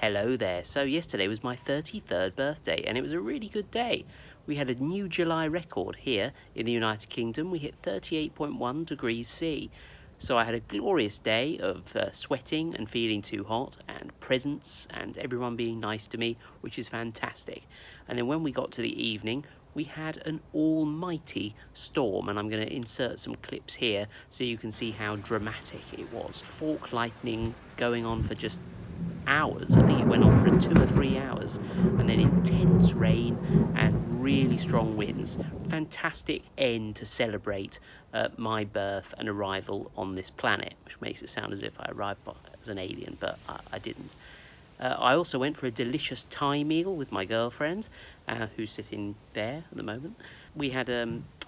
Hello there. So yesterday was my 33rd birthday and it was a really good day. We had a new July record here in the United Kingdom. We hit 38.1 degrees C. So I had a glorious day of sweating and feeling too hot and presents and everyone being nice to me, which is fantastic. And then when we got to the evening, we had an almighty storm, and I'm going to insert some clips here so you can see how dramatic it was. Fork lightning going on for just hours. I think it went on for 2 or 3 hours, and then intense rain and really strong winds. Fantastic end to celebrate my birth and arrival on this planet, which makes it sound as if I arrived as an alien, but I didn't. I also went for a delicious Thai meal with my girlfriend, who's sitting there at the moment. We had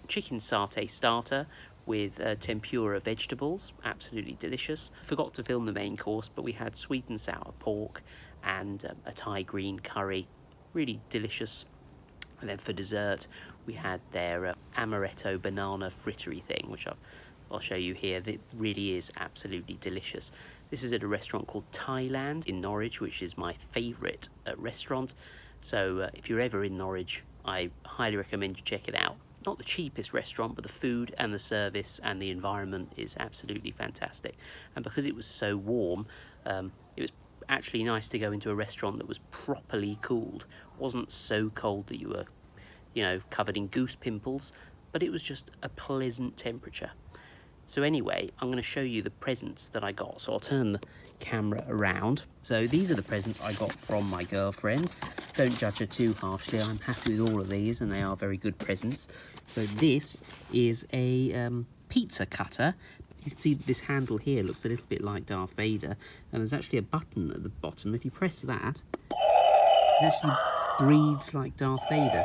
chicken satay starter with tempura vegetables, absolutely delicious. Forgot to film the main course, but we had sweet and sour pork and a Thai green curry, really delicious. And then for dessert, we had their amaretto banana frittery thing, which I'll show you here. That really is absolutely delicious. This is at a restaurant called Thailand in Norwich, which is my favourite restaurant. So if you're ever in Norwich, I highly recommend you check it out. Not the cheapest restaurant, but the food and the service and the environment is absolutely fantastic. And because it was so warm, it was actually nice to go into a restaurant that was properly cooled. It wasn't so cold that you were, covered in goose pimples, but it was just a pleasant temperature. So anyway, I'm going to show you the presents that I got. So I'll turn the camera around. So these are the presents I got from my girlfriend. Don't judge her too harshly. I'm happy with all of these and they are very good presents. So this is a pizza cutter. You can see this handle here looks a little bit like Darth Vader. And there's actually a button at the bottom. If you press that, it actually breathes like Darth Vader.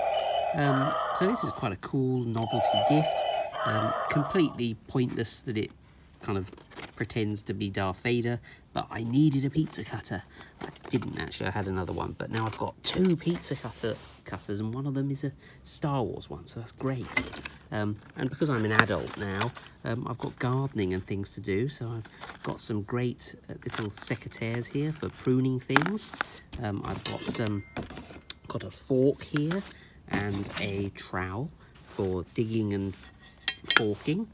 So this is quite a cool novelty gift. Completely pointless that it kind of pretends to be Darth Vader, but I needed a pizza cutter. I didn't actually, I had another one, but now I've got 2 pizza cutters and one of them is a Star Wars one, so that's great. And because I'm an adult now, I've got gardening and things to do, so I've got some great little secateurs here for pruning things. I've got a fork here and a trowel for digging and forking.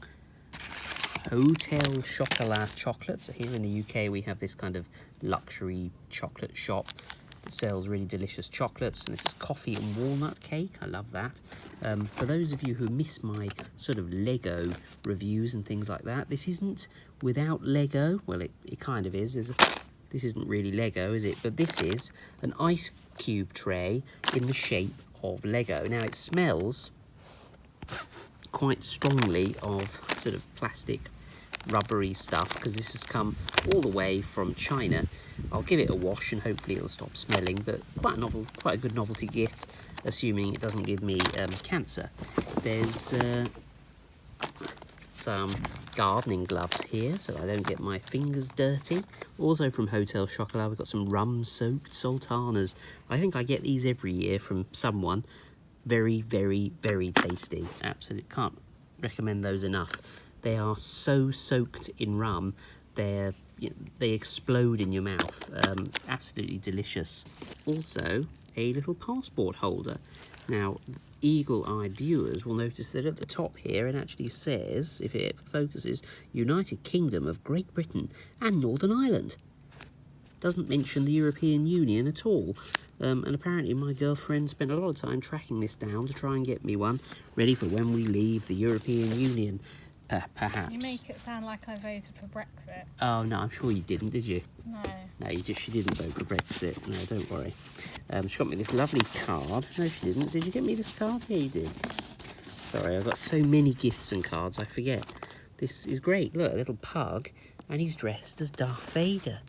Hotel Chocolat chocolates. So here in the UK we have this kind of luxury chocolate shop that sells really delicious chocolates, and this is coffee and walnut cake. I love that. For those of you who miss my sort of Lego reviews and things like that, this isn't without Lego. Well, it kind of is. This isn't really Lego, is it? But this is an ice cube tray in the shape of Lego. Now it smells quite strongly of sort of plastic rubbery stuff because this has come all the way from China. I'll give it a wash and hopefully it'll stop smelling, but quite a good novelty gift, assuming it doesn't give me cancer. There's some gardening gloves here so I don't get my fingers dirty. Also from Hotel Chocolat, we've got some rum-soaked sultanas. I think I get these every year from someone. Very, very, very tasty. Absolutely can't recommend those enough. They are so soaked in rum, they explode in your mouth. Absolutely delicious. Also, a little passport holder. Now, eagle-eyed viewers will notice that at the top here it actually says, if it focuses, United Kingdom of Great Britain and Northern Ireland. Doesn't mention the European Union at all. And apparently my girlfriend spent a lot of time tracking this down to try and get me one ready for when we leave the European Union, perhaps. You make it sound like I voted for Brexit. Oh, no, I'm sure you didn't, did you? No. No, she didn't vote for Brexit. No, don't worry. She got me this lovely card. No, she didn't. Did you get me this card? Yeah, you did. Sorry, I've got so many gifts and cards, I forget. This is great. Look, a little pug, and he's dressed as Darth Vader.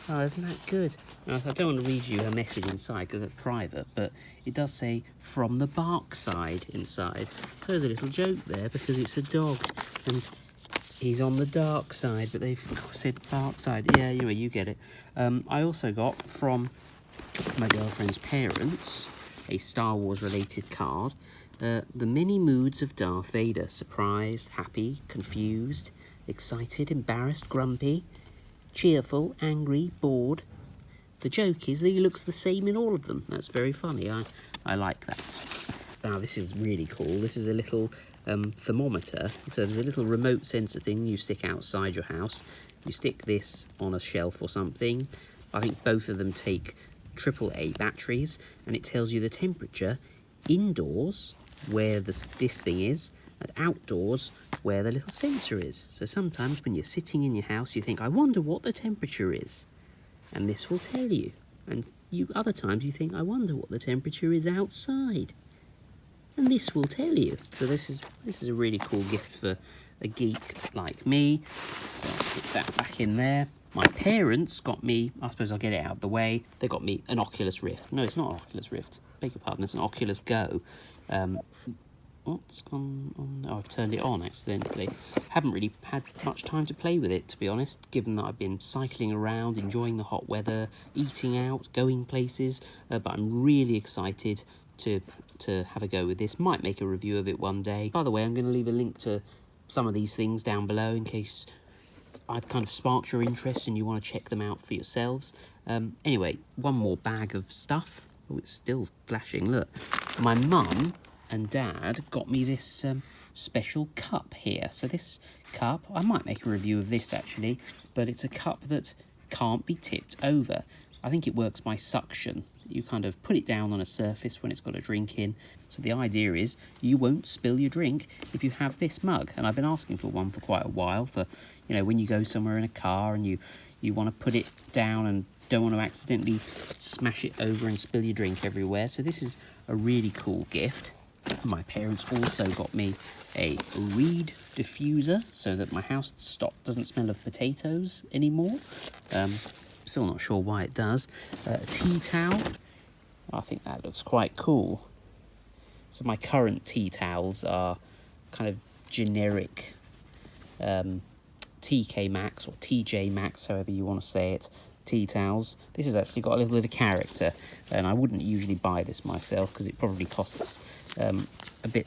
Oh, isn't that good? Now, I don't want to read you her message inside because it's private, but it does say, from the bark side inside. So there's a little joke there because it's a dog and he's on the dark side, but they've said bark side. Yeah, anyway, you get it. I also got from my girlfriend's parents a Star Wars related card. The many moods of Darth Vader: surprised, happy, confused, excited, embarrassed, grumpy, cheerful, angry, bored, the joke is that he looks the same in all of them. That's very funny. I like that. Now this is really cool. This is a little thermometer. So there's a little remote sensor thing you stick outside your house. You stick this on a shelf or something. I think both of them take AAA batteries, and it tells you the temperature indoors where this thing is, and outdoors where the little sensor is. So sometimes when you're sitting in your house, you think, I wonder what the temperature is, and this will tell you. And other times you think, I wonder what the temperature is outside, and this will tell you. So this is a really cool gift for a geek like me. So I'll stick that back in there. My parents got me, I suppose I'll get it out of the way, they got me an Oculus Rift. No, it's not an Oculus Rift, beg your pardon, it's an Oculus Go. What's gone on? Oh, I've turned it on accidentally. Haven't really had much time to play with it, to be honest, given that I've been cycling around, enjoying the hot weather, eating out, going places, but I'm really excited to have a go with this. Might make a review of it one day. By the way, I'm going to leave a link to some of these things down below in case I've kind of sparked your interest and you want to check them out for yourselves. Anyway, one more bag of stuff. Oh, it's still flashing, look. My mum and dad got me this special cup here. So this cup, I might make a review of this actually, but it's a cup that can't be tipped over. I think it works by suction. You kind of put it down on a surface when it's got a drink in. So the idea is you won't spill your drink if you have this mug. And I've been asking for one for quite a while, for, you know, when you go somewhere in a car and you want to put it down and don't want to accidentally smash it over and spill your drink everywhere. So this is a really cool gift. My parents also got me a reed diffuser so that my house doesn't smell of potatoes anymore. Still not sure why it does. A tea towel. I think that looks quite cool. So my current tea towels are kind of generic TK Maxx or TJ Maxx, however you want to say it, tea towels. This has actually got a little bit of character, and I wouldn't usually buy this myself because it probably costs a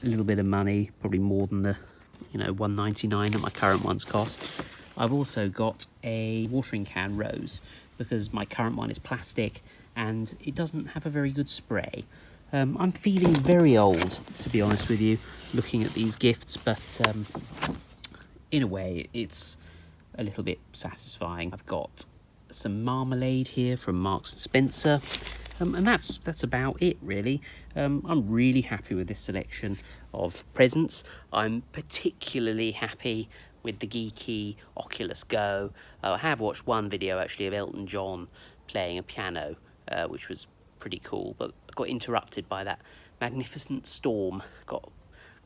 little bit of money, probably more than the $1.99 that my current ones cost. I've also got a watering can rose because my current one is plastic and it doesn't have a very good spray. I'm feeling very old, to be honest with you, looking at these gifts, but in a way it's a little bit satisfying. I've got some marmalade here from Marks and Spencer, and that's about it really. I'm really happy with this selection of presents. I'm particularly happy with the geeky Oculus Go. I have watched one video actually of Elton John playing a piano, which was pretty cool, but got interrupted by that magnificent storm.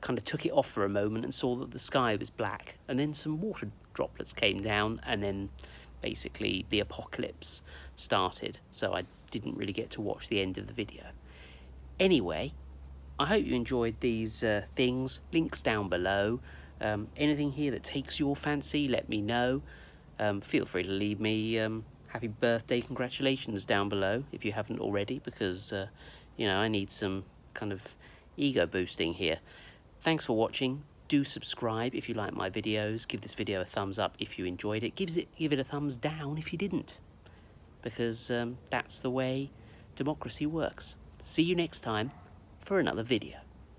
Kind of took it off for a moment and saw that the sky was black, and then some water droplets came down, and then basically the apocalypse started, so I didn't really get to watch the end of the video. Anyway, I hope you enjoyed these things. Links down below. Anything here that takes your fancy, let me know. Feel free to leave me happy birthday congratulations down below if you haven't already, because I need some kind of ego boosting here. Thanks for watching. Do subscribe if you like my videos. Give this video a thumbs up if you enjoyed it. Give it a thumbs down if you didn't, because that's the way democracy works. See you next time for another video.